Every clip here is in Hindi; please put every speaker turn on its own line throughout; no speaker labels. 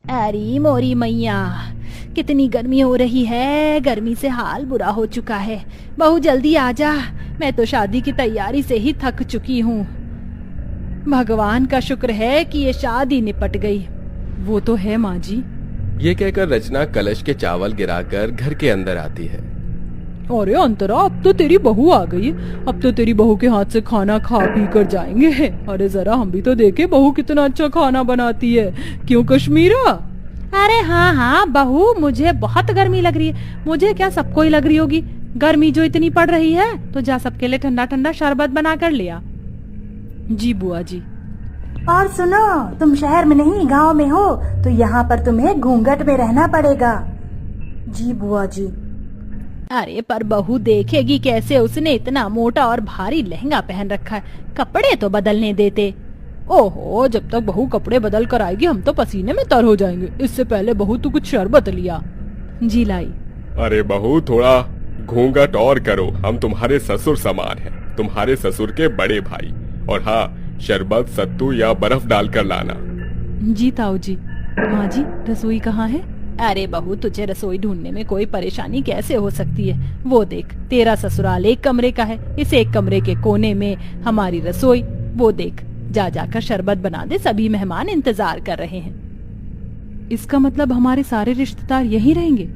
अरे मोरी मैया, कितनी गर्मी हो रही है, गर्मी से हाल बुरा हो चुका है। बहू जल्दी आजा, मैं तो शादी की तैयारी से ही थक चुकी हूँ। भगवान का शुक्र है कि ये शादी निपट गई।
वो तो है माँ जी।
ये कहकर रचना कलश के चावल गिराकर घर के अंदर आती है।
अरे अंतरा, अब तो तेरी बहू आ गई। अब तो तेरी बहू के हाथ से खाना खा पी कर जाएंगे। अरे जरा हम भी तो देखे बहू कितना अच्छा खाना बनाती है, क्यों कश्मीरा?
अरे हाँ हाँ बहू, मुझे बहुत गर्मी लग रही है। मुझे क्या, सबको ही लग रही होगी। गर्मी जो इतनी पड़ रही है, तो जा सबके लिए ठंडा ठंडा शरबत बना कर लिया।
जी बुआ जी।
और सुनो, तुम शहर में नहीं गांव में हो, तो यहाँ पर तुम्हें घूंघट में रहना पड़ेगा। जी बुआ जी।
अरे पर बहू देखेगी कैसे? उसने इतना मोटा और भारी लहंगा पहन रखा है, कपड़े तो बदलने देते।
ओहो, जब तक बहू कपड़े बदल कर आएगी हम तो पसीने में तर हो जाएंगे। इससे पहले बहू तू कुछ शरबत लिया। जी लाई।
अरे बहू, थोड़ा घूंघट और करो, हम तुम्हारे ससुर समान हैं, तुम्हारे ससुर के बड़े भाई। और हाँ, शरबत, सत्तू या बर्फ डालकर लाना।
जी ताऊ जी। माँ जी, रसोई कहाँ है?
अरे बहू, तुझे रसोई ढूंढने में कोई परेशानी कैसे हो सकती है? वो देख, तेरा ससुराल एक कमरे का है, इस एक कमरे के कोने में हमारी रसोई। वो देख, जा जाकर शरबत बना दे, सभी मेहमान इंतजार कर रहे हैं।
इसका मतलब हमारे सारे रिश्तेदार यहीं रहेंगे,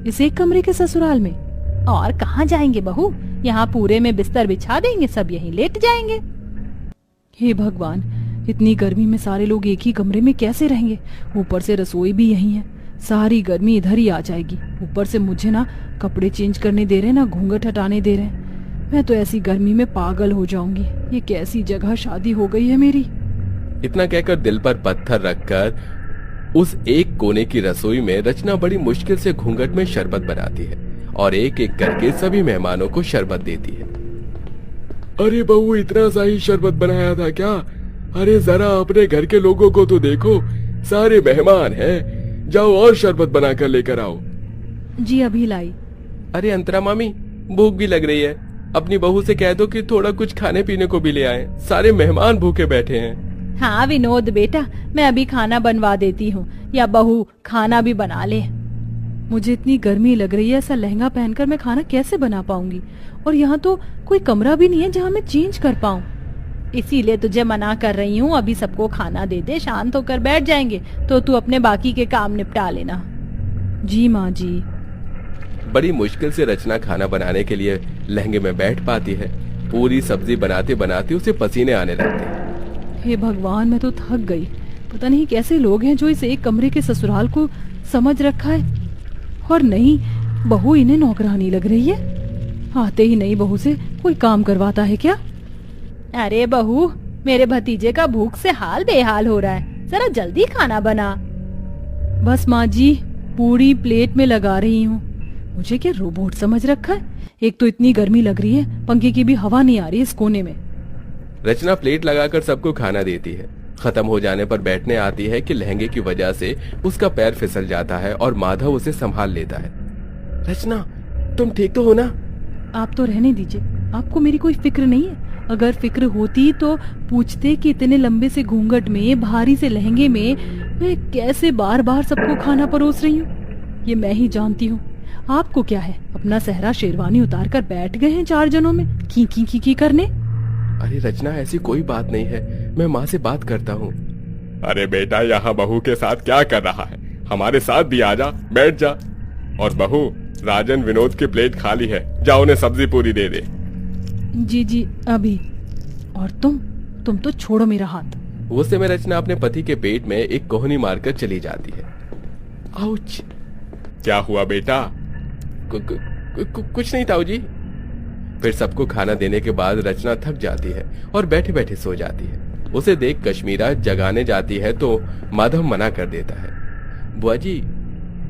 इस एक कमरे के ससुराल में?
और कहाँ जाएंगे बहू? यहाँ पूरे में बिस्तर बिछा देंगे, सब यहीं लेट जाएंगे।
हे भगवान, इतनी गर्मी में सारे लोग एक ही कमरे में कैसे रहेंगे? ऊपर से रसोई भी यहीं है, सारी गर्मी इधर ही आ जाएगी। ऊपर से मुझे ना कपड़े चेंज करने दे रहे, ना घूंघट हटाने दे रहे। मैं तो ऐसी गर्मी में पागल हो जाऊंगी। ये कैसी जगह शादी हो गई है मेरी।
इतना कहकर दिल पर पत्थर रखकर उस एक कोने की रसोई में रचना बड़ी मुश्किल से घूंघट में शरबत बनाती है और एक एक करके सभी मेहमानों को शरबत देती है। अरे बहू, इतना सा ही शरबत बनाया था क्या? अरे जरा अपने घर के लोगों को तो देखो, सारे मेहमान हैं। जाओ और शरबत बनाकर लेकर आओ।
जी अभी लाई।
अरे अंतरा मामी, भूख भी लग रही है, अपनी बहू से कह दो कि थोड़ा कुछ खाने पीने को भी ले आए, सारे मेहमान भूखे बैठे हैं।
हाँ विनोद बेटा, मैं अभी खाना बनवा देती हूँ, या बहू खाना भी बना ले।
मुझे इतनी गर्मी लग रही है, ऐसा लहंगा पहनकर मैं खाना कैसे बना पाऊंगी? और यहाँ तो कोई कमरा भी नहीं है जहाँ मैं चेंज कर पाऊँ।
इसीलिए तुझे मना कर रही हूँ, अभी सबको खाना दे दे, शांत होकर बैठ जाएंगे, तो तू अपने बाकी के काम निपटा लेना।
जी माँ जी।
बड़ी मुश्किल से रचना खाना बनाने के लिए लहंगे में बैठ पाती है। पूरी सब्जी बनाते बनाते उसे पसीने आने लगते हैं।
हे भगवान, मैं तो थक गई। पता नहीं कैसे लोग हैं जो इस एक कमरे के ससुराल को समझ रखा है। और नहीं, बहू इन्हें नौकरानी लग रही है। आते ही नहीं बहू से कोई काम करवाता है क्या?
अरे बहू, मेरे भतीजे का भूख से हाल बेहाल हो रहा है, जरा जल्दी खाना बना।
बस माँ जी, पूरी प्लेट में लगा रही हूँ। मुझे क्या रोबोट समझ रखा है? एक तो इतनी गर्मी लग रही है, पंखे की भी हवा नहीं आ रही इस कोने में।
रचना प्लेट लगाकर सबको खाना देती है। खत्म हो जाने पर बैठने आती है कि लहंगे की वजह से उसका पैर फिसल जाता है और माधव उसे संभाल लेता है। रचना, तुम ठीक तो हो ना?
आप तो रहने दीजिए, आपको मेरी कोई फिक्र नहीं है। अगर फिक्र होती तो पूछते कि इतने लंबे से घूंघट में, भारी से लहंगे में मैं कैसे बार बार सबको खाना परोस रही हूँ। ये मैं ही जानती हूँ। आपको क्या है, अपना सहरा शेरवानी उतार कर बैठ गए हैं 4 जनों में की करने।
अरे रचना, ऐसी कोई बात नहीं है, मैं माँ से बात करता हूँ। अरे बेटा, यहाँ बहू के साथ क्या कर रहा है? हमारे साथ भी आजा, बैठ जा। और बहू, राजन विनोद की प्लेट खाली है, जाओ उन्हें सब्जी पूरी दे दे।
जी जी अभी। और तुम तो छोड़ो मेरा हाथ।
उस समय रचना अपने पति के पेट में एक कोहनी मारकर चली जाती है। आउच! क्या हुआ बेटा? कुछ नहीं ताऊ जी। फिर सबको खाना देने के बाद रचना थक जाती है और बैठे बैठे सो जाती है। उसे देख कश्मीरा जगाने जाती है तो माधव मना कर देता है। बुआ जी,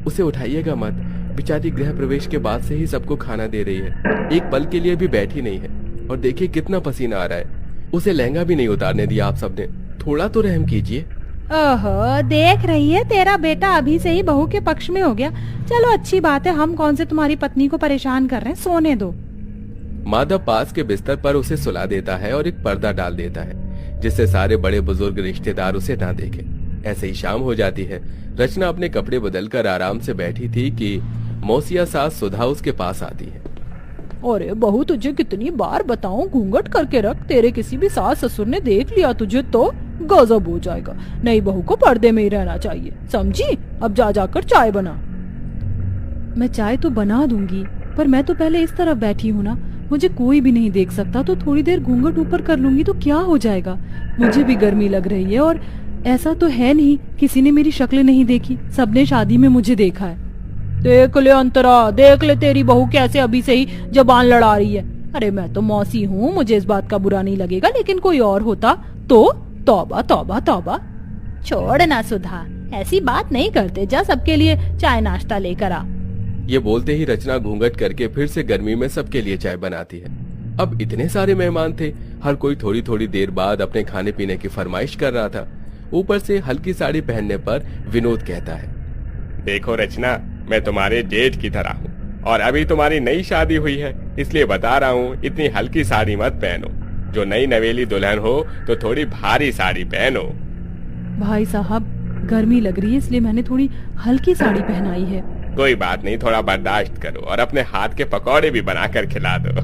उसे उठाइएगा मत, बेचारी गृह प्रवेश के बाद से ही सबको खाना दे रही है, एक पल के लिए भी बैठी नहीं है। और देखिए कितना पसीना आ रहा है, उसे लहंगा भी नहीं उतारने दिया आप सबने, थोड़ा तो रहम कीजिए।
ओहो, देख रही है, तेरा बेटा अभी से ही बहू के पक्ष में हो गया। चलो अच्छी बात है, हम कौन से तुम्हारी पत्नी को परेशान कर रहे हैं, सोने दो।
माधव पास के बिस्तर पर उसे सुला देता है और एक पर्दा डाल देता है, जिससे सारे बड़े बुजुर्ग रिश्तेदार उसे ना देखें। ऐसे ही शाम हो जाती है। रचना अपने कपड़े बदलकर आराम से बैठी थी कि मौसिया सास सुधा उसके पास आती है।
अरे बहू, तुझे कितनी बार बताऊं घूंघट करके रख, तेरे किसी भी सास ससुर ने देख लिया तुझे तो गजब हो जाएगा। नई बहू को पर्दे में ही रहना चाहिए, समझी? अब जा जाकर चाय बना।
मैं चाय तो बना दूंगी, पर मैं तो पहले इस तरफ बैठी हूँ ना, मुझे कोई भी नहीं देख सकता, तो थोड़ी देर घूंघट ऊपर कर लूंगी तो क्या हो जाएगा। मुझे भी गर्मी लग रही है, और ऐसा तो है नहीं किसी ने मेरी शक्ल नहीं देखी, सबने शादी में मुझे देखा है।
देख ले अंतरा, देख ले तेरी बहू कैसे अभी से ही जबान लड़ा रही है। अरे मैं तो मौसी हूँ, मुझे इस बात का बुरा नहीं लगेगा, लेकिन कोई और होता तो तौबा तौबा तौबा। छोड़ ना सुधा, ऐसी बात नहीं करते, जा सबके लिए चाय नाश्ता लेकर आ।
ये बोलते ही रचना घूंघट करके फिर से गर्मी में सबके लिए चाय बनाती है। अब इतने सारे मेहमान थे, हर कोई थोड़ी थोड़ी देर बाद अपने खाने पीने की फरमाइश कर रहा था। ऊपर से हल्की साड़ी पहनने पर विनोद कहता है,
देखो रचना, मैं तुम्हारे जेठ की तरह हूँ और अभी तुम्हारी नई शादी हुई है, इसलिए बता रहा हूँ इतनी हल्की साड़ी मत पहनो। जो नई नवेली दुल्हन हो तो थोड़ी भारी साड़ी पहनो।
भाई साहब, गर्मी लग रही है इसलिए मैंने थोड़ी हल्की साड़ी पहनाई है।
कोई बात नहीं, थोड़ा बर्दाश्त करो और अपने हाथ के पकौड़े भी बनाकर खिला दो।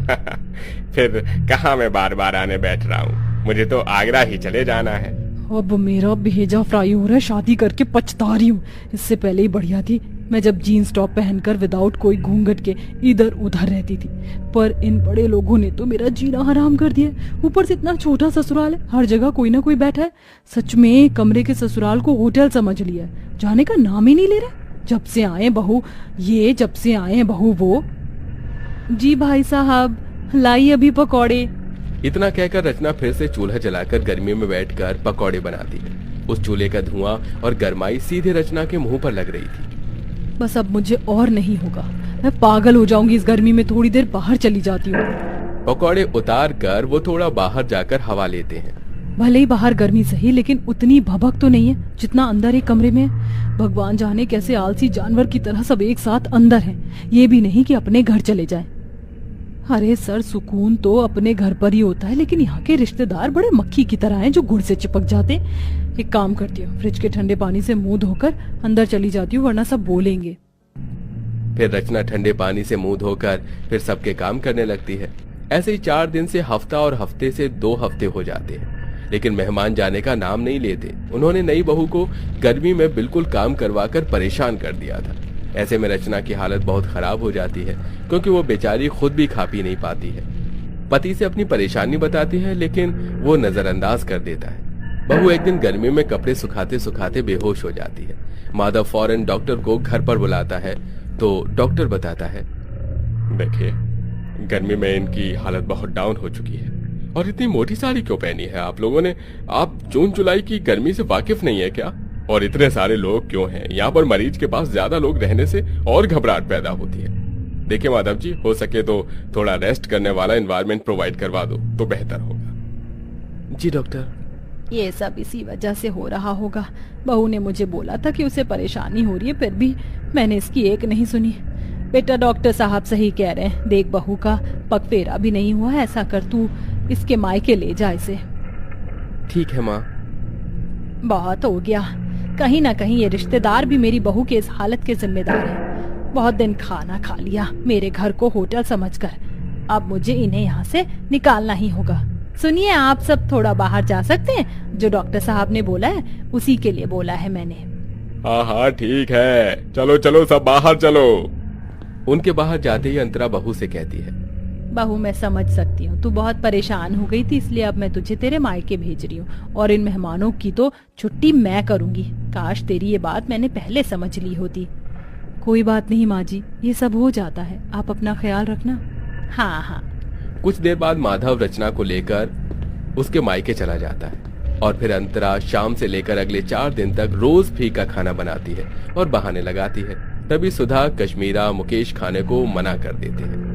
फिर कहाँ मैं बार बार आने बैठ रहा हूँ, मुझे तो आगरा ही चले जाना है।
अब मेरा भेजा फ्राई हो रहा है, शादी करके पछता रही हूँ। इससे पहले ही बढ़िया थी मैं जब जीन्स टॉप पहनकर विदाउट कोई घूंघट के इधर उधर रहती थी, पर इन बड़े लोगों ने तो मेरा जीना हराम कर दिया। ऊपर से इतना छोटा ससुराल है, हर जगह कोई ना कोई बैठा है। सच में कमरे के ससुराल को होटल समझ लिया है, जाने का नाम ही नहीं ले रहा। जब से आए बहू ये, जब से आए बहू वो। जी भाई साहब, लाई अभी पकौड़े।
इतना कहकर रचना फिर से चूल्हा जलाकर गर्मी में बैठकर पकौड़े बनाती है। उस चूल्हे का धुआं और गर्माई सीधे रचना के मुंह पर लग रही थी।
बस अब मुझे और नहीं होगा, मैं पागल हो जाऊंगी इस गर्मी में, थोड़ी देर बाहर चली जाती हूँ।
पकौड़े उतार कर वो थोड़ा बाहर जाकर हवा लेते हैं।
भले ही बाहर गर्मी सही, लेकिन उतनी भभक तो नहीं है जितना अंदर एक कमरे में है। भगवान जाने कैसे आलसी जानवर की तरह सब एक साथ अंदर हैं। ये भी नहीं कि अपने घर चले जाएं। अरे सर, सुकून तो अपने घर पर ही होता है, लेकिन यहाँ के रिश्तेदार बड़े मक्खी की तरह हैं जो गुड़ से चिपक जाते। एक काम करती हूँ, फ्रिज के ठंडे पानी से मुंह धोकर अंदर चली जाती हूँ, वरना सब बोलेंगे।
फिर रचना ठंडे पानी से मुंह धोकर फिर सबके काम करने लगती है। ऐसे ही 4 दिन से हफ्ता और हफ्ते से 2 हफ्ते हो जाते हैं, लेकिन मेहमान जाने का नाम नहीं लेते। उन्होंने नई बहू को गर्मी में बिल्कुल काम करवाकर परेशान कर दिया था। ऐसे में रचना की हालत बहुत खराब हो जाती है, क्योंकि वो बेचारी खुद भी खा पी नहीं पाती है। पति से अपनी परेशानी बताती है, लेकिन वो नजरअंदाज कर देता है। बहू एक दिन गर्मी में कपड़े सुखाते सुखाते बेहोश हो जाती है। माधव फौरन डॉक्टर को घर पर बुलाता है, तो डॉक्टर बताता है,
देखिए, गर्मी में इनकी हालत बहुत डाउन हो चुकी है। और इतनी मोटी साड़ी क्यों पहनी है आप लोगों ने? आप जून जुलाई की गर्मी से वाकिफ नहीं है क्या? और इतने सारे लोग क्यों हैं? यहाँ पर मरीज के पास ज्यादा लोग रहने से और घबराहट पैदा होती है। देखिए माधव जी, हो सके तो थोड़ा रेस्ट करने वाला एनवायरनमेंट प्रोवाइड करवा दो तो बेहतर होगा।
जी डॉक्टर।
ये सब इसी वजह से हो रहा होगा। बहू ने मुझे बोला था कि उसे परेशानी हो रही है, फिर भी मैंने इसकी एक नहीं सुनी। बेटा, डॉक्टर साहब सही कह रहे हैं। देख, बहू का पगफेरा भी नहीं हुआ, ऐसा कर तू इसके मायके ले जा इसे।
ठीक है माँ।
बहुत हो गया, कहीं ना कहीं ये रिश्तेदार भी मेरी बहू के इस हालत के जिम्मेदार हैं। बहुत दिन खाना खा लिया मेरे घर को होटल समझकर, अब मुझे इन्हें यहाँ से निकालना ही होगा। सुनिए, आप सब थोड़ा बाहर जा सकते हैं? जो डॉक्टर साहब ने बोला है उसी के लिए बोला है मैंने।
हाँ हाँ ठीक है, चलो चलो सब बाहर चलो।
उनके बाहर जाते ही अंतरा बहू से कहती है,
बहू मैं समझ सकती हूँ, तू बहुत परेशान हो गई थी, इसलिए अब मैं तुझे तेरे मायके भेज रही हूँ और इन मेहमानों की तो छुट्टी मैं करूंगी। काश तेरी ये बात मैंने पहले समझ ली होती।
कोई बात नहीं माँ जी, ये सब हो जाता है, आप अपना ख्याल रखना।
हाँ हाँ।
कुछ देर बाद माधव रचना को लेकर उसके मायके चला जाता है और फिर अंतरा शाम से लेकर अगले 4 दिन तक रोज फीका खाना बनाती है और बहाने लगाती है। तभी सुधा, कश्मीरा, मुकेश खाने को मना कर देते हैं।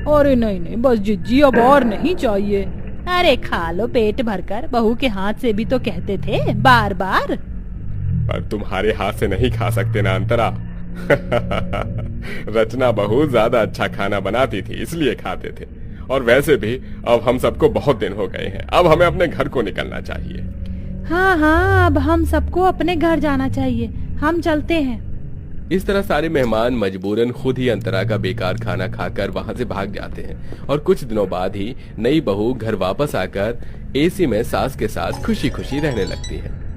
अरे नहीं नहीं, बस जिज्जी, अब और नहीं चाहिए। अरे खा लो पेट भरकर, बहू के हाथ से भी तो कहते थे बार बार।
पर तुम्हारे हाथ से नहीं खा सकते ना अंतरा। रचना बहुत ज्यादा अच्छा खाना बनाती थी इसलिए खाते थे, और वैसे भी अब हम सबको बहुत दिन हो गए हैं, अब हमें अपने घर को निकलना चाहिए।
हाँ हाँ, अब हम सबको अपने घर जाना चाहिए, हम चलते हैं।
इस तरह सारे मेहमान मजबूरन खुद ही अंतरा का बेकार खाना खाकर वहां से भाग जाते हैं और कुछ दिनों बाद ही नई बहू घर वापस आकर एसी में सास के साथ खुशी खुशी रहने लगती है।